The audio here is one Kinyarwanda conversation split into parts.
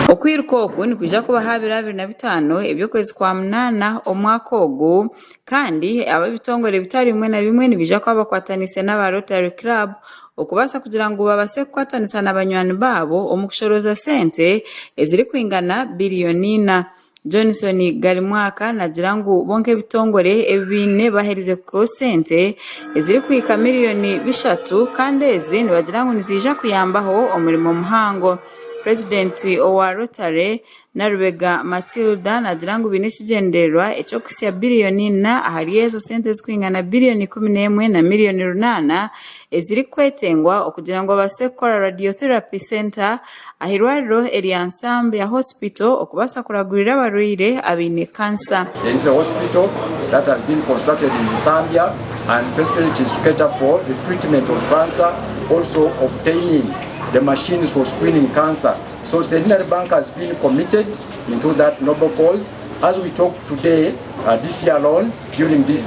okwiruka oku nikuja kubaha 2025 ebyokwezi kwa munana omwaka ogu kandi ab'ebitongole bitari bimwe na bimwe nibija kuba bakwatanise n'aba Rotary Club okubasa kugira ngu babase kukwatanisa n'abanywani baabo omu kushoroza sente eziri kwingana biliyoni 4. Johnson Galimwaka nagira ngu bonke ebitongole ebine baherize ku sente eziri kwika miliyoni 3 kandi ezi nibagira ngu nizija kuyambaho omurimo muhango. President owa Rotary Narubega Matilda nagira ngu binekigendererwa ekyokusya biliyoni 4 ahari ezo sente zikwingana biliyoni 11 na miliyoni 8 eziri kwetengwa okugira ngo base kukora radiotherapy center ahirwariro Eriansambe ya hospital okubasa kuragurira abarwaire abine cancer. There is a hospital that has been constructed in Zambia and basically it is to cater for the treatment of cancer, also obtaining the machines for screening cancer. So Centenary Bank has been committed into that noble cause. As we talk today, this year alone, during this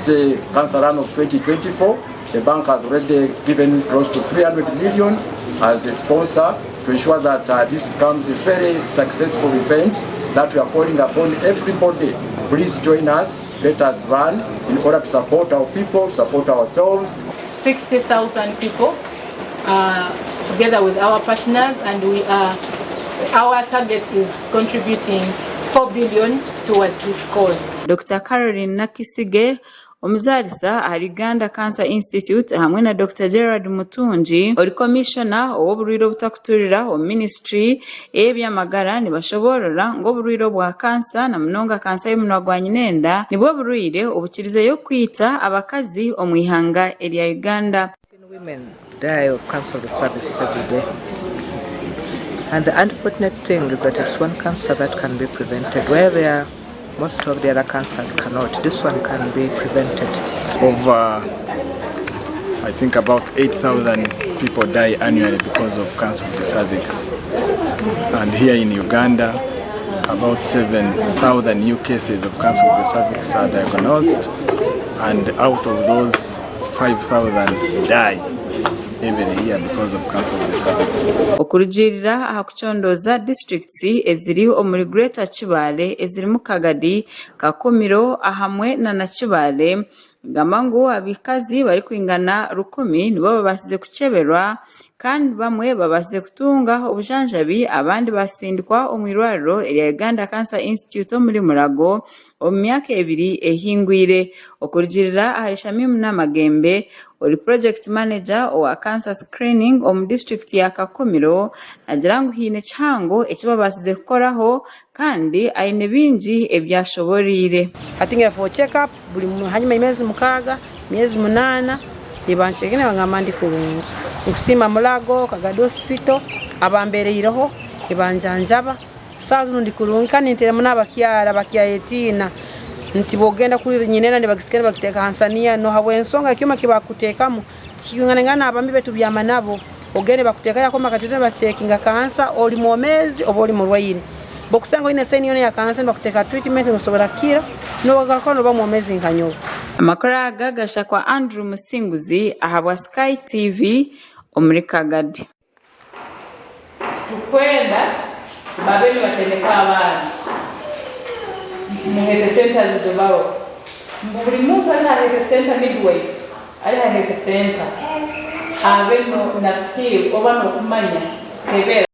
cancer run of 2024, the bank has already given close to 300 million as a sponsor to ensure that this becomes a very successful event that we are calling upon everybody. Please join us, let us run in order to support our people, support ourselves. 60,000 people together with our partners, and our target is contributing 4 billion towards this cause. Dr. Caroline Nakisige omuzarisa ahari Uganda Cancer Institute hamwe na Dr. Gerard Mutunji ori commissioner oburwiro butakuturira o ministry ebyamagara nibashoborora ngo burwiro bwa cancer na munonga cancer y'umunwa gwa nyinenda nibwo burwire obukirize yo kwita abakazi omwihanga eri Uganda. Women die of cancer of the cervix every day. And the unfortunate thing is that it's one cancer that can be prevented, where most of the other cancers cannot. This one can be prevented. I think about 8,000 people die annually because of cancer of the cervix. And here in Uganda, about 7,000 new cases of cancer of the cervix are diagnosed, and out of those 5,000 die every year because of cancer of the cervix. Okurugirira aha kuchondoza districts eziri omuri Greater Kibale eziri mu Kagadi Kakomiro ahamwe na Nakibale gamangu abikazi bari kwingana 10 nibo babasize kuceberwa kandi bamwe babasize kutunga obujanjabi abandi basindikwa omwirwariro eri Uganda Cancer Institute muri Murago omu myaka 2 ehingwire. Okurugirira ahari Shamimu Namagembe ori project manager wa cancer screening omu district ya Kakomiro nagira ngu hine kihango ekibabasize kukoraho kandi aine bingi ebyashoborire. Atinga for check up buli hanyuma imezi 6 myezi 8 ibanchekene bangamandi kurungu ukusima Mulago Kagadi hospital abambereireho ibanjanjaba sazu ndi kurunka nintere munabakyara bakyayetina ntibogenda kuri nyinena ndibagisikene bakiteka Hansania no habwe ensonga kyuma kibakutekamo kingana abambi betu byamanabo ogene bakuteka yako makatete bachekinga kansa oli momezi oboli mulwaire bokusango ine seni yone ya kansa bakuteka treatment ngosobora kira no gakono ba momezi nkanyo. Amakora gagasha kwa Andrew Musinguzi ahabwa Sky TV omuri Kagadi. Tukwenda babeni batendeka abana muhete center zizobao buri muntu ari hahete center midway ari hahete center abeno na skill obano kumanya kebera